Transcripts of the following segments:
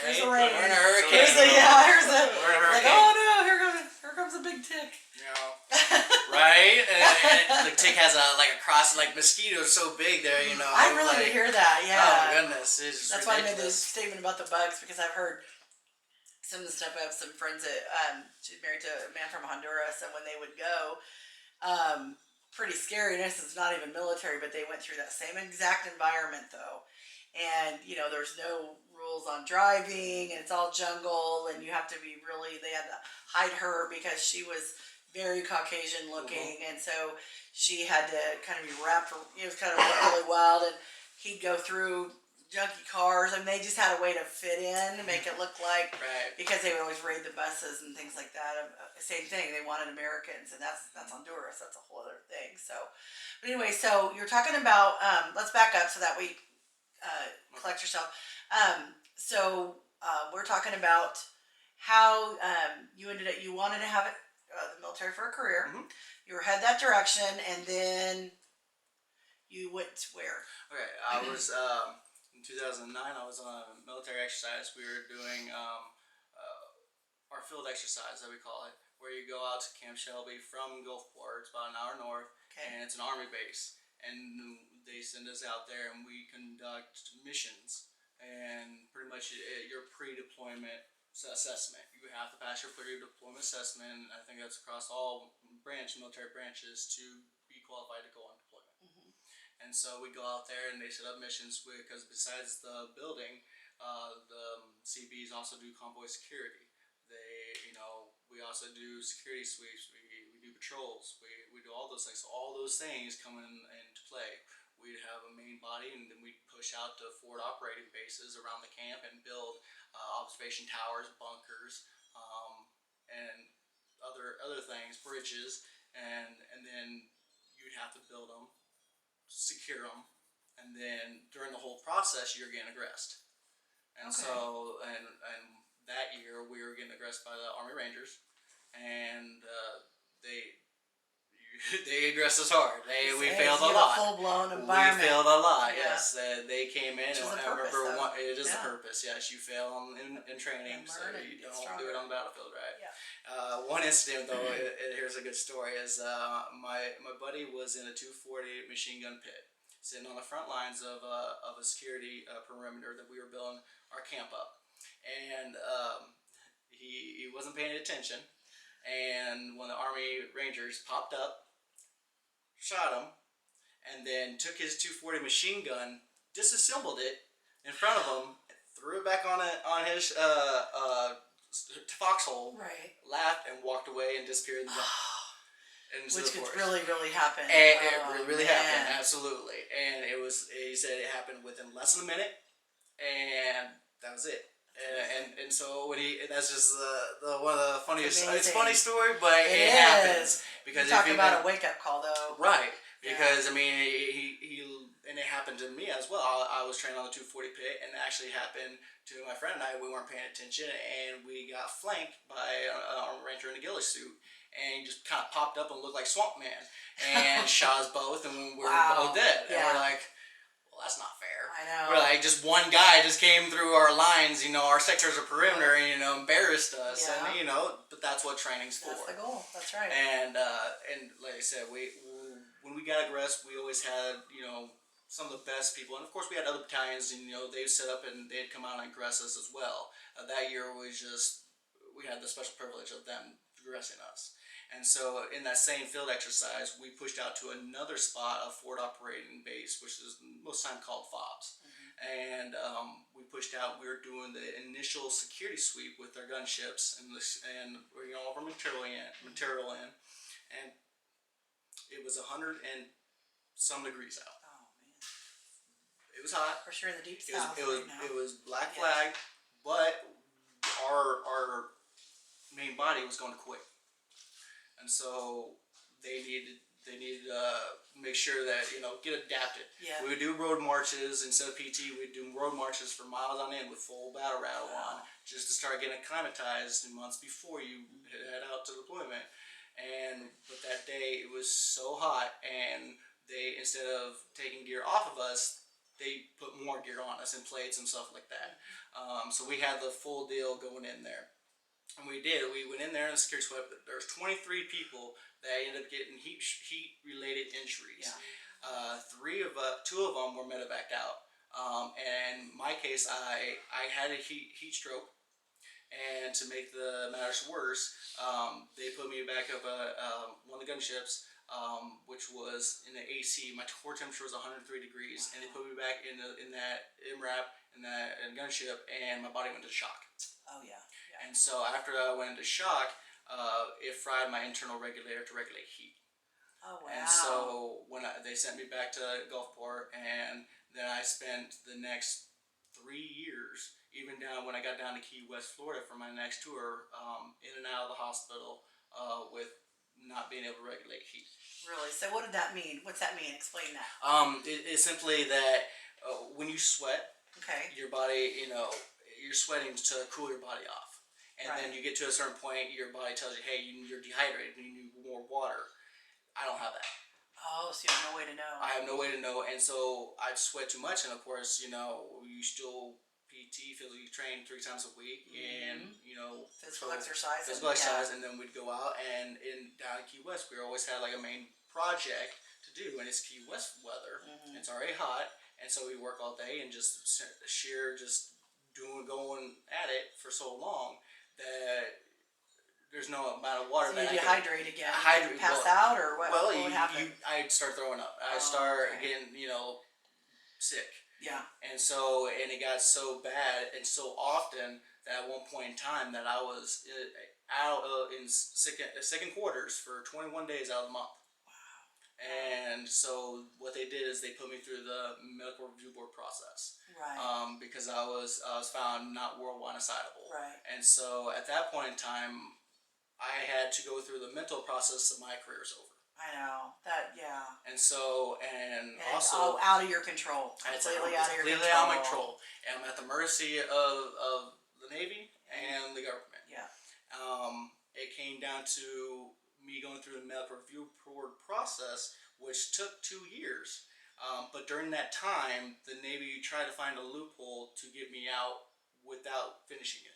Here's the rain. We're in a hurricane. Here's the We're in a like, hurricane. oh no, here comes a big tick. Right? And the tick has a cross, mosquitoes so big there, I really did hear that, yeah. Oh, goodness. It's That's ridiculous. why I made this statement about the bugs, because I've heard some of the stuff. I have some friends that, she's married to a man from Honduras, and when they would go, pretty scary. This is not even military, but they went through that same exact environment, though. And, there's no rules on driving, and it's all jungle, and you have to be really, they had to hide her because she was very Caucasian looking, and so she had to kind of be wrapped. It was kind of really wild, and he'd go through junky cars, and they just had a way to fit in, make it look like, because they would always raid the buses and things like that. Same thing, they wanted Americans, and that's Honduras. That's a whole other thing. So, but anyway, so you're talking about. Let's back up so that we collect yourself. We're talking about how you ended up. You wanted to have it. The military for a career. You were headed that direction, and then you went where? Okay, I was in 2009. I was on a military exercise. We were doing our field exercise, that we call it, where you go out to Camp Shelby from Gulfport. It's about an hour north, and it's an Army base. And they send us out there, and we conduct missions. And pretty much your pre-deployment assessment. You have to pass your pre-deployment assessment. I think that's across all military branches to be qualified to go on deployment. And so we go out there, and they set up missions because besides the building, the CBs also do convoy security. We also do security sweeps. We do patrols. We do all those things. So all those things come into play. We'd have a main body, and then we'd push out to forward operating bases around the camp and build observation towers, bunkers, and other things, bridges, and then you'd have to build them, secure them, and then during the whole process, you're getting aggressed. And so, and that year we were getting aggressed by the Army Rangers, and they aggressed us hard. We failed a lot. Full-blown environment. We failed a lot. Yes, they came in. Which is and the purpose, it is the purpose. Yes, you fail in training, so you don't do it on the battlefield, right? Yeah. One incident though, here's a good story. Is my buddy was in a 240 machine gun pit, sitting on the front lines of a security perimeter that we were building our camp up, and he wasn't paying attention, and when the Army Rangers popped up, shot him, and then took his 240 machine gun, disassembled it in front of him, threw it back on his foxhole, laughed, and walked away and disappeared in the jungle. Which could really, really happen. And it really happened, absolutely. And he said it happened within less than a minute, and that was it. And so that's just one of the funniest. It's a funny story, but it happens because you talk about a wake up call, though. Right, because I mean, and it happened to me as well. I was trained on the 240 pit, and it actually happened to my friend and I. We weren't paying attention, and we got flanked by an Army Ranger in a ghillie suit, and he just kind of popped up and looked like Swamp Man, and shot us both, and we were both dead. And we're like, well, that's not fair. I know. We're like, just one guy just came through our lines, our sectors of perimeter, and embarrassed us, and but that's what training's for. That's the goal. That's right. And like I said, when we got aggressed, we always had some of the best people, and of course we had other battalions, and they set up and they'd come out and aggress us as well. That year we had the special privilege of them aggressing us. And so in that same field exercise, we pushed out to another spot, a forward operating base, which is most time called FOBs. And we pushed out. We were doing the initial security sweep with our gunships, and all of our material in, and it was 100 and some degrees out. Oh man! It was hot. For sure, in the deep south. It was black flag, but our main body was going to quit. And so they needed to make sure that get adapted. Yeah. We would do road marches instead of PT. We'd do road marches for miles on end with full battle rattle on, just to start getting acclimatized months before you head out to deployment. But that day it was so hot, and they, instead of taking gear off of us, they put more gear on us and plates and stuff like that. So we had the full deal going in there. And we did. We went in there in the security squad. There's 23 people that ended up getting heat related injuries. Yeah. Two of them were medevaced out. And in my case, I had a heat stroke. And to make the matters worse, they put me back up one of the gunships, which was in the AC. My core temperature was 103 degrees, and they put me back in that MRAP in that gunship, and my body went into shock. Oh yeah. And so after I went into shock, it fried my internal regulator to regulate heat. Oh wow. And so they sent me back to Gulfport, and then I spent the next 3 years, even down when I got down to Key West, Florida for my next tour, in and out of the hospital with not being able to regulate heat. Really? So what did that mean? What's that mean? Explain that. It's simply that when you sweat, Okay. your body, you're sweating to cool your body off. And Right. then you get to a certain point, your body tells you, hey, you're dehydrated, you need more water. I don't have that. Oh, so you have no way to know. I have no way to know, and so I'd sweat too much, and of course, you still PT, physically train 3 times a week, and Physical exercise. and then we'd go out, and down in Key West, we always had like a main project to do, and it's Key West weather. It's already hot, and so we work all day and just going at it for so long that there's no amount of water So that you I dehydrate again. hydrate. Pass out or what? Well, what would happen? I'd start throwing up. I Oh, start okay. getting sick. Yeah. And it got so bad and so often that at one point in time that I was out in second quarters for 21 days out of the month. And so what they did is they put me through the medical review board process. Right. Because I was found not worldwide assignable. Right. And so at that point in time, I had to go through the mental process of my career's over. I know that. Yeah. And so And also out of your control. Completely out of your control. Completely out of my control. And I'm at the mercy of the Navy and the government. Yeah. It came down to me going through the medical review board process, which took 2 years. But during that time, the Navy tried to find a loophole to get me out without finishing it.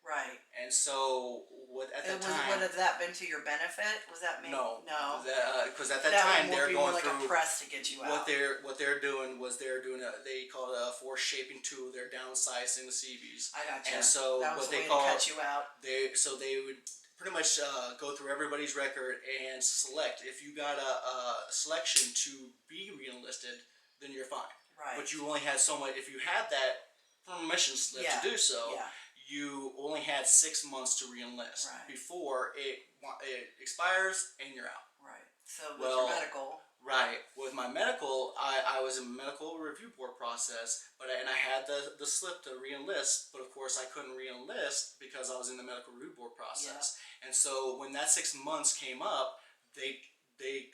Right. And so, would have that been to your benefit? Was that maybe? No. No. Because at that time they're going like through a press to get you out. what they're doing they call it a force shaping tool. They're downsizing the CVs. I gotcha. And so that was what the they way call to cut you out. they would pretty much go through everybody's record and select. If you got a selection to be re-enlisted, then you're fine. Right. But you only had so much. If you had that permission slip to do so, you only had 6 months to re-enlist before it expires and you're out. Right. So with your medical. Right. With my medical, I was in medical review board process, and I had the slip to re-enlist, but of course I couldn't re-enlist because I was in the medical review board process. Yeah. And so when that 6 months came up, they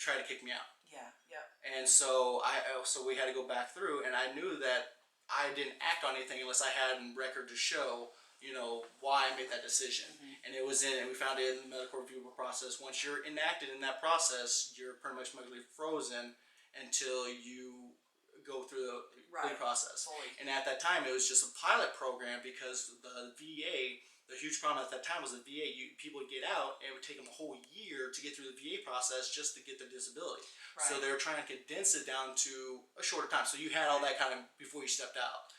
tried to kick me out. Yeah. Yeah. And so we had to go back through, and I knew that I didn't act on anything unless I had a record to show, why I made that decision. And it was and we found it in the medical review process. Once you're enacted in that process, you're pretty much medically frozen until you go through the process. Fully. And at that time, it was just a pilot program because the VA, the huge problem at that time was the VA, people would get out and it would take them a whole year to get through the VA process just to get their disability. Right. So they were trying to condense it down to a shorter time. So you had all that kind of before you stepped out.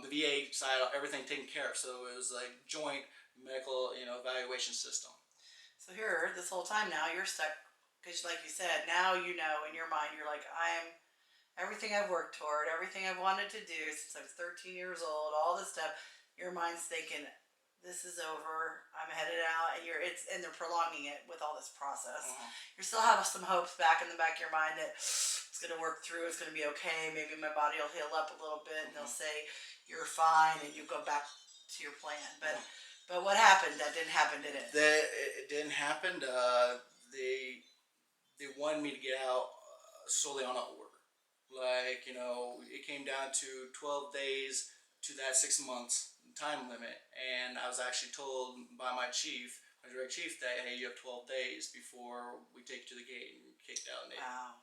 The VA side, everything taken care of. So it was like joint medical, evaluation system. So here, this whole time now, you're stuck because, like you said, now in your mind, you're like, I'm everything I've worked toward, everything I've wanted to do since I was 13 years old, all this stuff. Your mind's thinking, this is over. I'm headed out, and they're prolonging it with all this process. You still have some hopes back in the back of your mind that it's going to work through. It's going to be okay. Maybe my body will heal up a little bit, and they'll say you're fine, and you go back to your plan. But what happened? That didn't happen, did it? It didn't happen. They wanted me to get out solely on an order. Like, it came down to 12 days to that 6 months time limit, and I was actually told by my direct chief, that hey, you have 12 days before we take you to the gate and you're kicked out. Wow.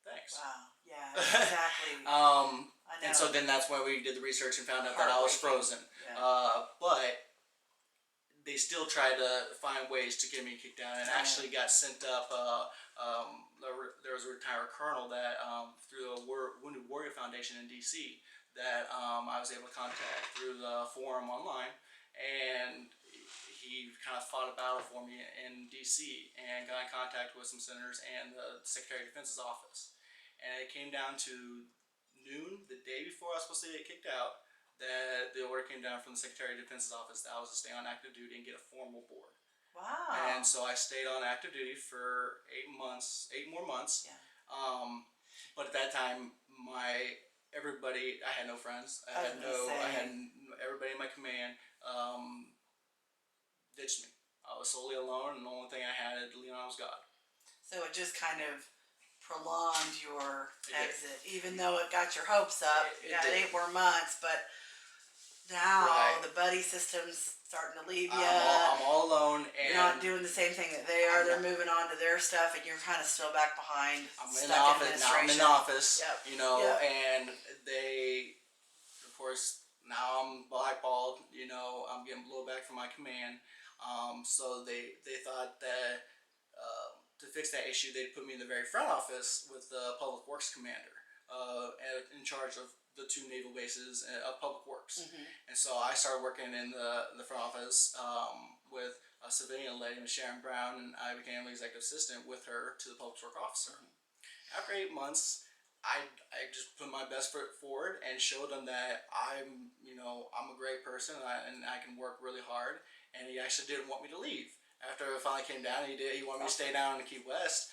Thanks. Wow. Yeah. Exactly. I know. And so then that's when we did the research and found out that I was frozen. Yeah. But they still tried to find ways to get me kicked out, and actually got sent up. There was a retired colonel that through the Wounded Warrior Foundation in D.C. that I was able to contact through the forum online, and he kind of fought a battle for me in D.C. and got in contact with some senators and the Secretary of Defense's office, and it came down to noon the day before I was supposed to get kicked out that the order came down from the Secretary of Defense's office that I was to stay on active duty and get a formal board. Wow. And so I stayed on active duty for 8 more months. Yeah. But at that time, everybody, I had no friends. I had everybody in my command ditched me. I was solely alone, and the only thing I had to lean on was God. So it just kind of prolonged your exit, even though it got your hopes up. It got 8 more months, but now the buddy system's starting to leave you. I'm all alone, and you're not doing the same thing that they are. They're moving on to their stuff, and you're kind of still back behind. I'm in the office now. I'm in the office, Yep. And they, of course, now I'm blackballed. I'm getting blowback from my command. So they thought that. To fix that issue, they'd put me in the very front office with the Public Works commander in charge of the 2 naval bases of Public Works. And so I started working in the front office with a civilian lady, Ms. Sharon Brown, and I became an executive assistant with her to the Public Works officer. After 8 months, I just put my best foot forward and showed them that I'm a great person and I can work really hard, and he actually didn't want me to leave. After it finally came down, he wanted me to stay down in Key West.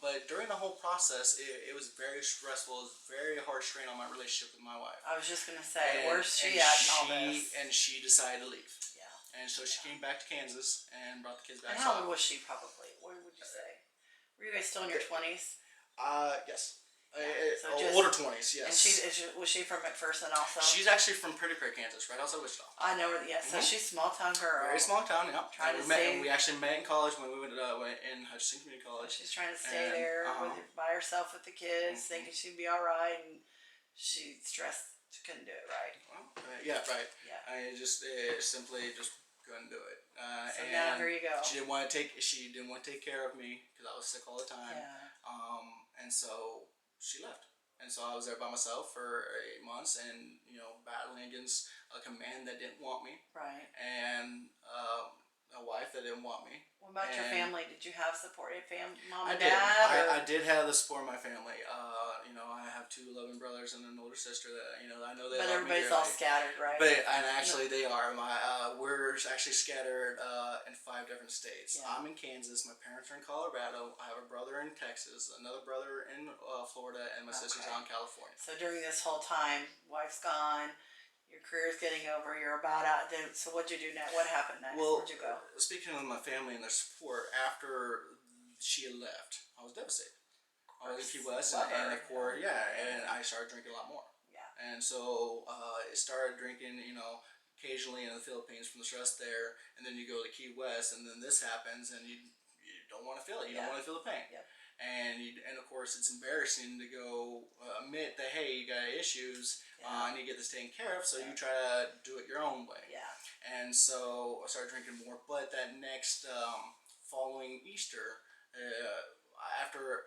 But during the whole process, it was very stressful. It was a very hard strain on my relationship with my wife. I was just going to say, where's she at in all this? And she decided to leave. Yeah. And so she came back to Kansas and brought the kids back. And how old was she probably? What would you say? Were you guys still in your 20s? Yes. So older 20s, yes. And was she from McPherson also? She's actually from Pretty Prairie, Kansas, right outside Wichita. I know her. Yeah, so she's small town girl. Very small town, yeah. We actually met in college when we went in Hutchinson Community College. So she's trying to stay there by herself with the kids, thinking she'd be all right, and she stressed she couldn't do it right. Well, yeah, right. Yeah. I simply just couldn't do it. So now here you go. She didn't want to take care of me because I was sick all the time. Yeah. And so she left. And so I was there by myself for 8 months, and battling against a command that didn't want me, right, and a wife that didn't want me. What about your family? Did you have support? Mom and dad? I did have the support of my family. I have 2 loving brothers and an older sister that I know they. But love everybody's me all scattered, right? And actually they are. We're actually scattered in 5 different states. Yeah. I'm in Kansas. My parents are in Colorado. I have a brother in Texas, another brother in Florida, and my sister's out in California. So during this whole time, wife's gone. Your career's getting over. You're about out. So what'd you do next? What happened next? Well, where'd you go? Speaking of my family and their support, after she had left, I was devastated. I was in Key West, and of course, and I started drinking a lot more. Yeah. And so I started drinking, occasionally in the Philippines from the stress there, and then you go to Key West, and then this happens, and you don't want to feel it. You don't want to feel the pain. Yep. And of course, it's embarrassing to go admit that, hey, you got issues, I need to get this taken care of, so you try to do it your own way. Yeah. And so I started drinking more, but that next following Easter, after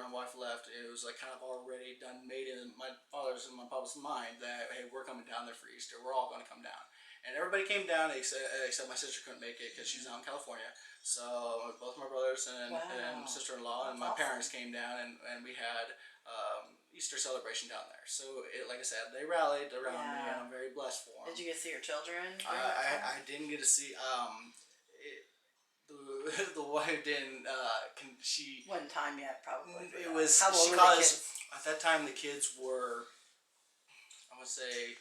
my wife left, it was like kind of already made in my father's and my papa's mind that, hey, we're coming down there for Easter, we're all going to come down. And everybody came down except my sister couldn't make it because she's out in California. So both my brothers and sister-in-law and my parents came down, and we had Easter celebration down there. So like I said, they rallied around me, and I'm very blessed for them. Did you get to see your children? I didn't get to see. The wife didn't. She wasn't time yet, probably. It was. How old were the kids? At that time, the kids were, I would say,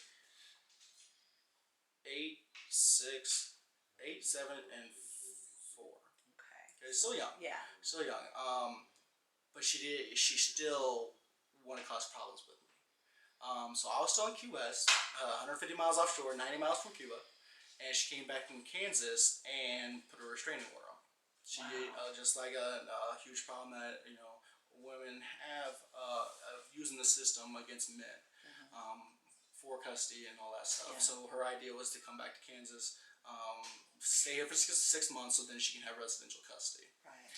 8, 6, 8, 7, and 4. Okay, still young. Yeah. Still young. But she still wanted to cause problems with me. So I was still in Key West, 150 miles offshore, 90 miles from Cuba, and she came back from Kansas and put a restraining order on. She just like a huge problem that women have of using the system against men for custody and all that stuff. Yeah. So her idea was to come back to Kansas, stay here for 6 months, so then she can have residential custody. Right.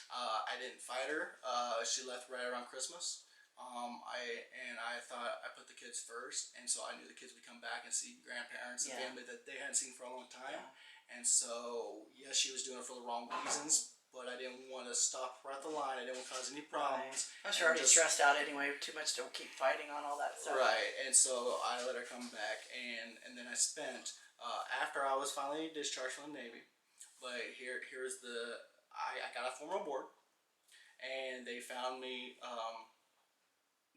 I didn't fight her. She left right around Christmas. I thought I put the kids first, and so I knew the kids would come back and see grandparents and Yeah. family that they hadn't seen for a long time. Yeah. And so, yes, she was doing it for the wrong reasons, but I didn't want to stop her at the line. I didn't want to cause any problems. Right. I was already stressed out anyway. Too much to keep fighting on all that stuff. Right, and so I let her come back, and then I spent after I was finally discharged from the Navy. But here's the I got a formal board, and they found me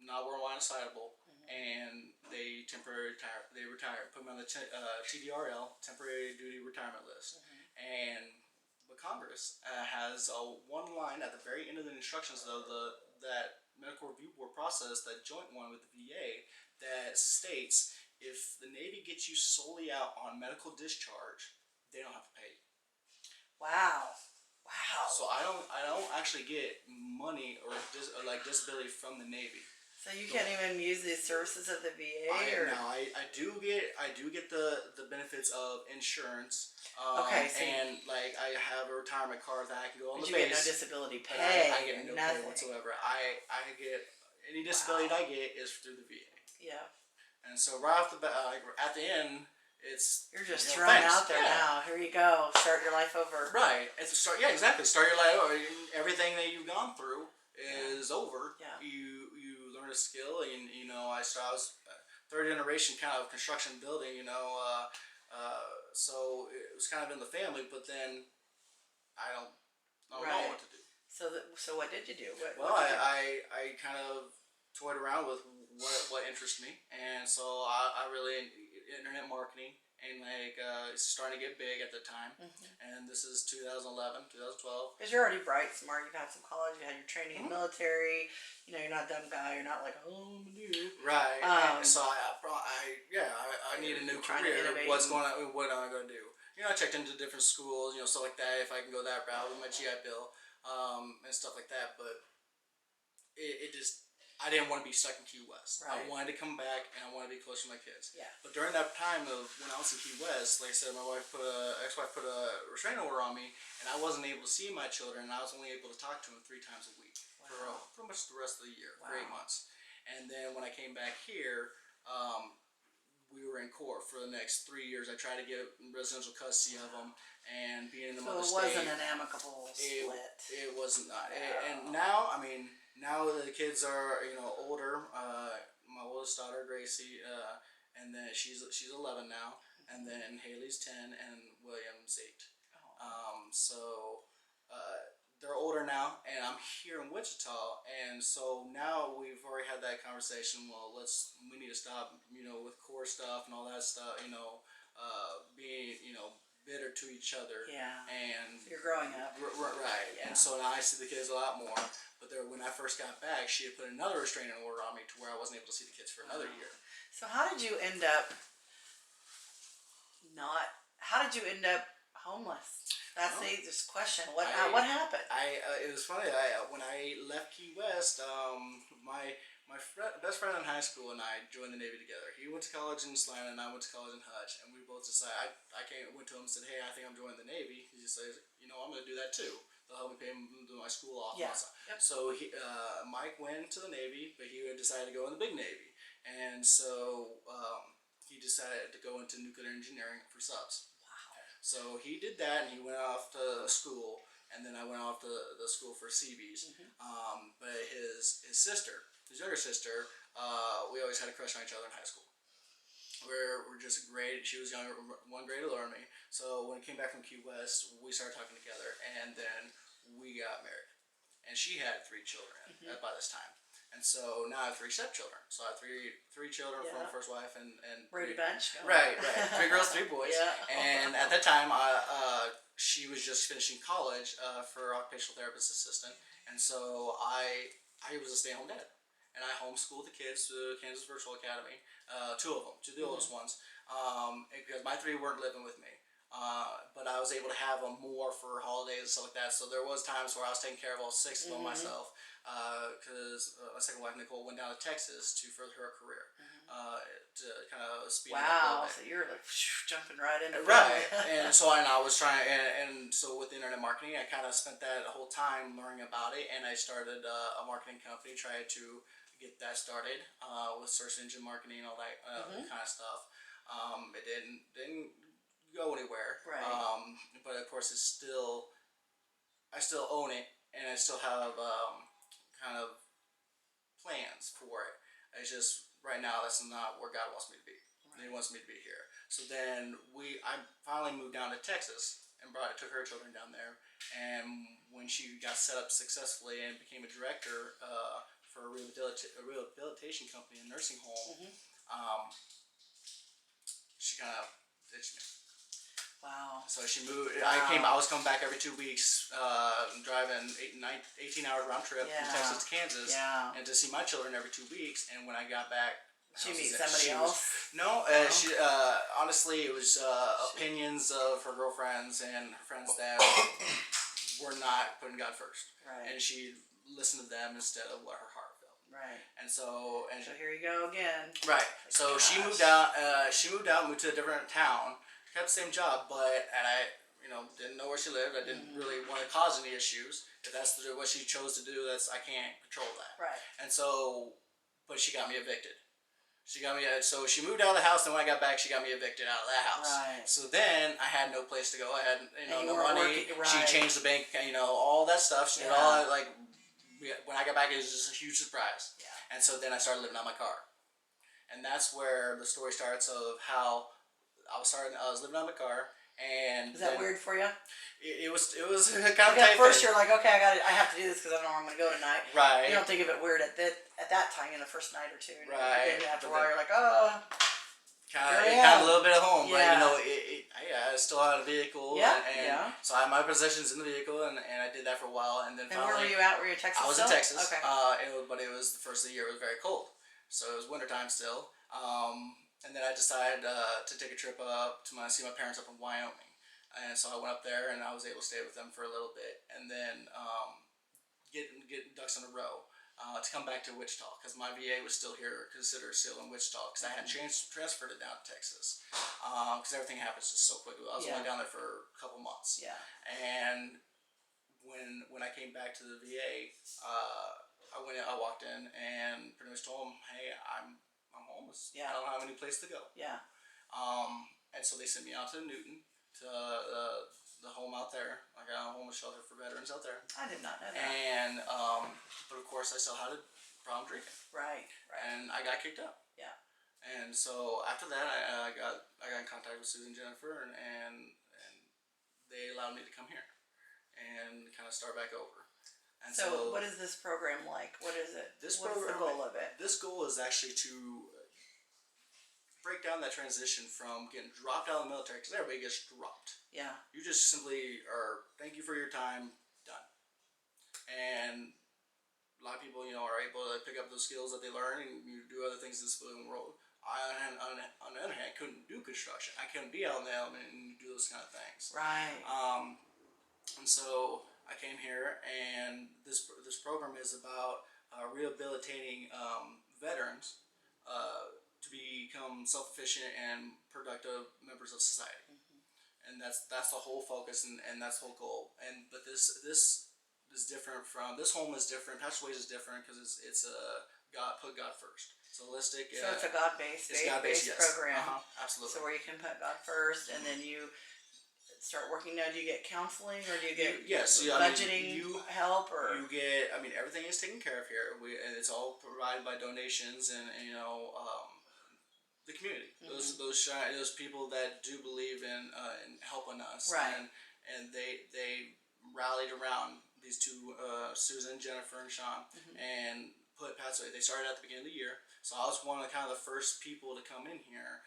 not borderline assignable, and they retired, put me on the TDRL, temporary duty retirement list, but Congress has one line at the very end of the instructions of that medical review board process, that joint one with the VA, that states if the Navy gets you solely out on medical discharge, they don't have to pay you. Wow. Wow. So I don't actually get money or disability from the Navy. So you can't even use the services of the VA, I do get the benefits of insurance. Okay, so and like I have a retirement card that I can go on the you base. get no disability pay. I get no pay whatsoever. I get any disability that I get is through the VA. Yeah. And so right off the bat, at the end, it's you're just thrown out there now. Here you go. Start your life over. Right. Yeah, exactly. Start your life over. Everything that you've gone through is over. Yeah. You learn a skill, and I was third generation kind of construction building. So it was kind of in the family, but then I don't know what to do. So what did you do? I kind of toyed around with what interests me, and so I really internet marketing, and it's starting to get big at the time. And this is 2011, 2012. Because you're already bright, smart. You've had some college. You had your training in the military. You're not a dumb guy. You're not like, oh, I'm a dude. Right. And so I need a new career. What am I going to do? I checked into different schools, stuff like that. If I can go that route with my GI Bill, and stuff like that. But I didn't want to be stuck in Key West. Right. I wanted to come back, and I wanted to be close to my kids. Yeah. But during that time of when I was in Key West, like I said, my ex-wife put a restraining order on me, and I wasn't able to see my children, and I was only able to talk to them 3 times a week for pretty much the rest of the year, for 8 months. And then when I came back here, we were in court for the next 3 years. I tried to get residential custody of them, and being in the mother state. So it wasn't an amicable split. It was not. And now, now the kids are older. My oldest daughter Gracie, and then she's 11 now, and then Haley's 10, and William's 8. So they're older now, and I'm here in Wichita, and so now we've already had that conversation. Well, we need to stop, with core stuff and all that stuff. Being bitter to each other. Yeah. And you're growing up. Right. Yeah. And so now I see the kids a lot more. But when I first got back, she had put another restraining order on me to where I wasn't able to see the kids for another year. So how did you end up homeless? That's the question. What happened? It was funny. When I left Key West, my best friend in high school and I joined the Navy together. He went to college in Slana and I went to college in Hutch, and we both decided. I went to him and said, "Hey, I think I'm joining the Navy." He just says, "I'm going to do that too. They'll help me pay my school off." Yeah. Yep. So Mike went to the Navy, but he decided to go in the big Navy, and so he decided to go into nuclear engineering for subs. Wow. So he did that, and he went off to school, and then I went off to the school for Seabees. But his sister. His younger sister, we always had a crush on each other in high school. We're just great. She was younger, 1 grade older than me. So when I came back from Key West, we started talking together, and then we got married. And she had 3 children by this time. And so now I have 3 stepchildren. So I have three children from my first wife and Brady Bunch. Right. 3 girls, 3 boys. Yeah. And at that time, she was just finishing college for occupational therapist assistant, and so I was a stay-at-home dad. And I homeschooled the kids to Kansas Virtual Academy, 2 of them, 2 of the oldest ones, because my 3 weren't living with me. but I was able to have them more for holidays and stuff like that. So there was times where I was taking care of all 6 of them myself, because my second wife Nicole went down to Texas to further her career, to kind of speed it up a Wow, little bit. so you're like jumping right into Right, and so I was trying, and so with internet marketing, I kind of spent that whole time learning about it, and I started a marketing company, tried to get that started, with search engine marketing and all that kind of stuff. It didn't go anywhere, Right. but of course I still own it, and I still have kind of plans for it. It's just right now that's not where God wants me to be. He wants me to be here. So then I finally moved down to Texas and took her children down there. And when she got set up successfully and became a director for a rehabilitation company, a nursing home, she kind of ditched me. Wow. So she moved. I was coming back every 2 weeks, driving 18-hour round trip from Texas to Kansas, and to see my children every 2 weeks. And when I got back, she meet somebody else? No, she honestly, it was opinions of her girlfriends and her friends that were not putting God first, right? And she listened to them instead of what her heart felt, right? So here you go again, right? So she moved out. Moved to a different town, kept the same job, but I didn't know where she lived. I didn't really want to cause any issues. If that's what she chose to do, I can't control that, right? And so, but she got me evicted. So she moved out of the house, and when I got back, she got me evicted out of that house. Right. So then I had no place to go. I had no money. Right. She changed the bank, all that stuff. She did all that. Like when I got back, it was just a huge surprise. Yeah. And so then I started living out my car, and that's where the story starts of how I was living out my car, and is that weird for you? It was kind of at first you're like, okay, I have to do this because I don't know where I'm going to go tonight. Right. You don't think of it weird at that time in the first night or two. Right. Then after a while you're like, oh. Kind of a little bit of home, yeah. But I still had a vehicle, and so I had my possessions in the vehicle, and I did that for a while, and then finally. And where were you at? Were you in Texas? I was still? in Texas, okay. But it was the first of the year. It was very cold, so it was wintertime still. And then I decided to take a trip up to see my parents up in Wyoming, and so I went up there, and I was able to stay with them for a little bit, and then get ducks in a row. To come back to Wichita, because my VA was still still in Wichita, because I hadn't transferred it down to Texas, because everything happens just so quickly. I was only down there for a couple months. Yeah. And when I came back to the VA, I walked in and pretty much told them, hey, I'm homeless. Yeah. I don't have any place to go. Yeah. And so they sent me out to Newton, to the home out there. I got a homeless shelter for veterans out there. I did not know that. And but of course I still had a problem drinking. Right. And I got kicked out. Yeah. And so after that, I got in contact with Susan and Jennifer, and they allowed me to come here and kind of start back over. And so what is this program like? What is it? What's the goal of it? This goal is actually to break down that transition from getting dropped out of the military, because everybody gets dropped. Yeah. You just simply are, thank you for your time, done. And a lot of people, are able to pick up those skills that they learn and you do other things in the civilian world. On the other hand, I couldn't do construction. I couldn't be out in the element and do those kind of things. Right. And so I came here, and this program is about rehabilitating veterans to become self-efficient and productive members of society. And that's the whole focus, and that's the whole goal. But this is different from this home is different. Pathways is different because it's put God first. It's holistic. So it's a God-based yes. program. Absolutely. So where you can put God first, and then you start working now. Do you get counseling, or do you get budgeting help, or you get? Everything is taken care of here. And it's all provided by donations and the community. Those people that do believe in helping us, right? And they rallied around these two, Susan, Jennifer, and Sean, and put Pathway. They started at the beginning of the year, so I was one of the first people to come in here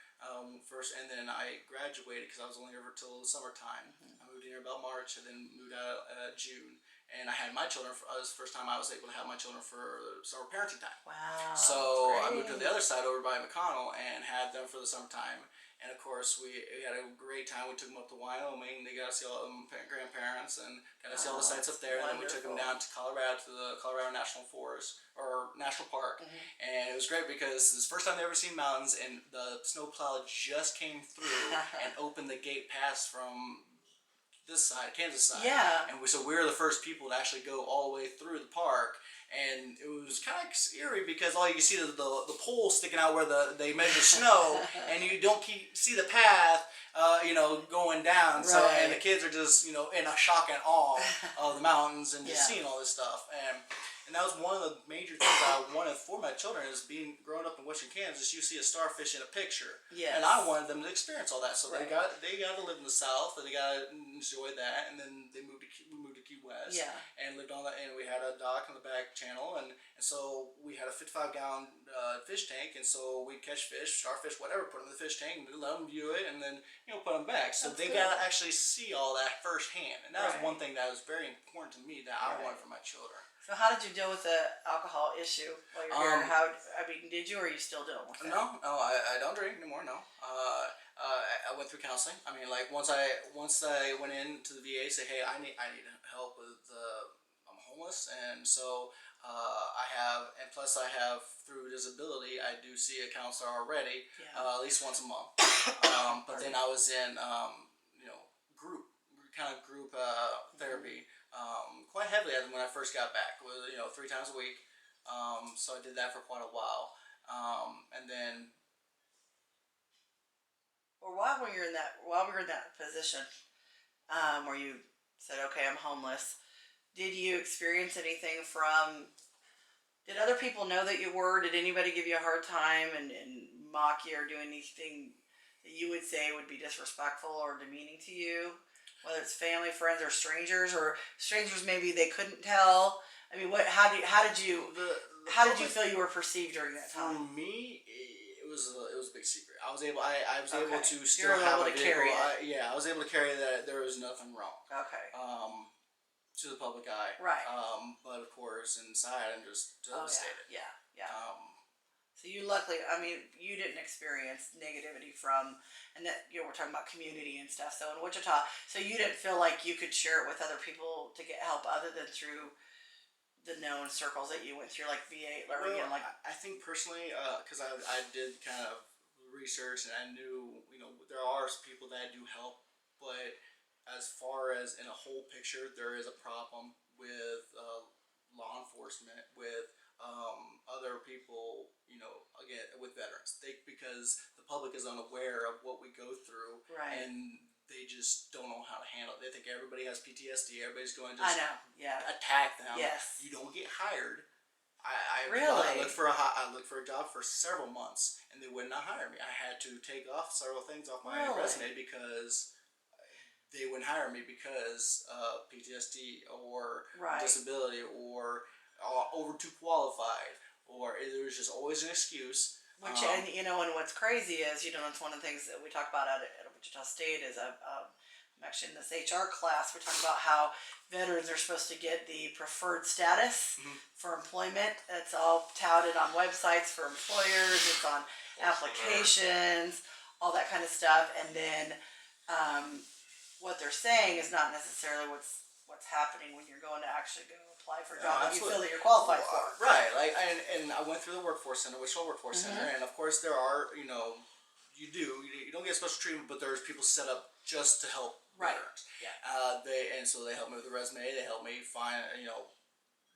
first, and then I graduated because I was only here till the summertime. I moved in here about March, and then moved out June. And I had my children. It was the first time I was able to have my children for summer parenting time. Wow. So I moved to the other side over by McConnell and had them for the summertime. And of course, we had a great time. We took them up to Wyoming. They got to see all grandparents and got to see all the sites up there. And then we took them down to Colorado, to the Colorado National Forest or National Park. And it was great because it's the first time they ever seen mountains, and the snowplow just came through and opened the gate pass from this side, Kansas side. Yeah. And so we were the first people to actually go all the way through the park. And it was kind of eerie because all you see is the pole sticking out where they measure snow, and you don't see the path, going down. Right. So, and the kids are just, in a shock and awe of the mountains and just seeing all this stuff. And that was one of the major things I wanted for my children is growing up in Western Kansas. You see a starfish in a picture, and I wanted them to experience all that. So they got to live in the South, and they got to enjoy that. And then we moved to Key West, and lived on that. And we had a dock in the back channel, and so we had a 55-gallon fish tank, and so we'd catch fish, starfish, whatever, put them in the fish tank, and let them view it, and then put them back. So they got to actually see all that firsthand, and that was one thing that was very important to me that I wanted for my children. So how did you deal with the alcohol issue while you're here? Did you, or are you still dealing with it? No, I don't drink anymore. No, I went through counseling. I mean, like once I went into the VA, say, hey, I need help with I'm homeless, and so and plus I have through disability, I do see a counselor already, at least once a month. But then I was in group therapy. Quite heavily when I first got back, 3 times a week. So I did that for quite a while, and then. Or while we were in that position, where you said, "Okay, I'm homeless," did you experience anything from? Did other people know that you were? Did anybody give you a hard time and mock you or do anything that you would say would be disrespectful or demeaning to you? Whether it's family, friends, or strangers maybe they couldn't tell. I mean, how did you feel you were perceived during that time? For me, it was a big secret. I was able to still You're have able a to vehicle. carry it. I was able to carry that. There was nothing wrong. Okay. To the public eye. Right. But of course, inside, I'm just devastated. Yeah. So you luckily, you didn't experience negativity from, and that we're talking about community and stuff. So in Wichita, so you didn't feel like you could share it with other people to get help other than through the known circles that you went through, like VA, or I think personally, because I did kind of research and I knew there are people that do help, but as far as in a whole picture, there is a problem with law enforcement, with other people, again, with veterans. Because the public is unaware of what we go through, and they just don't know how to handle it. They think everybody has PTSD. Everybody's going to just attack them. Yes. You don't get hired. I looked for a job for several months, and they would not hire me. I had to take off several things off my resume because they wouldn't hire me because of PTSD or disability or over too qualified, or there was just always an excuse. Which and what's crazy is that's one of the things that we talk about at Wichita State is I'm actually in this HR class. We talk about how veterans are supposed to get the preferred status for employment. It's all touted on websites for employers. It's on applications, all that kind of stuff. And then what they're saying is not necessarily what's happening when you're going to actually go apply for a job that you feel that you're qualified for. Right. And I went through the workforce center, Wichita Workforce Center, and of course there are you don't get special treatment, but there's people set up just to help veterans. Yeah. They help me with the resume. They help me find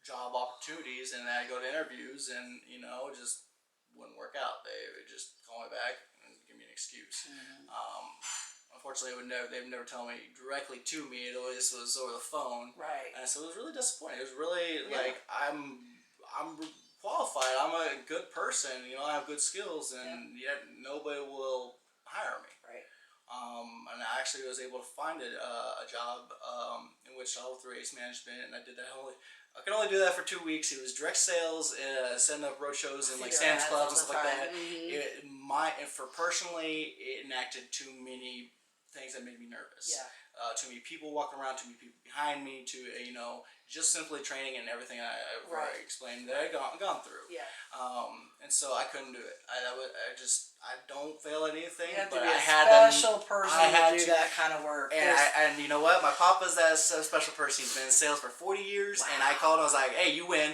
job opportunities, and I go to interviews, and it just wouldn't work out. They would just call me back and give me an excuse. Unfortunately, they would never tell me directly to me. It always was over the phone. Right. And so it was really disappointing. It was really like I'm qualified. I'm a good person. I have good skills, and yet nobody will hire me. Right. And I actually was able to find a job in Wichita through Ace Management, and I did that I could only do that for 2 weeks. It was direct sales, setting up road shows and like Sam's Clubs and stuff like that. Personally, it enacted too many things that made me nervous. Yeah. Too many people walking around, too many people behind me, just simply training and everything I've already explained that I've gone through. Yeah. And so I couldn't do it. I don't fail at anything. You have to but be I a had special person to do that kind of work. And you know what? My papa's that special person. He's been in sales for 40 years, and I called him. I was like, "Hey, you win.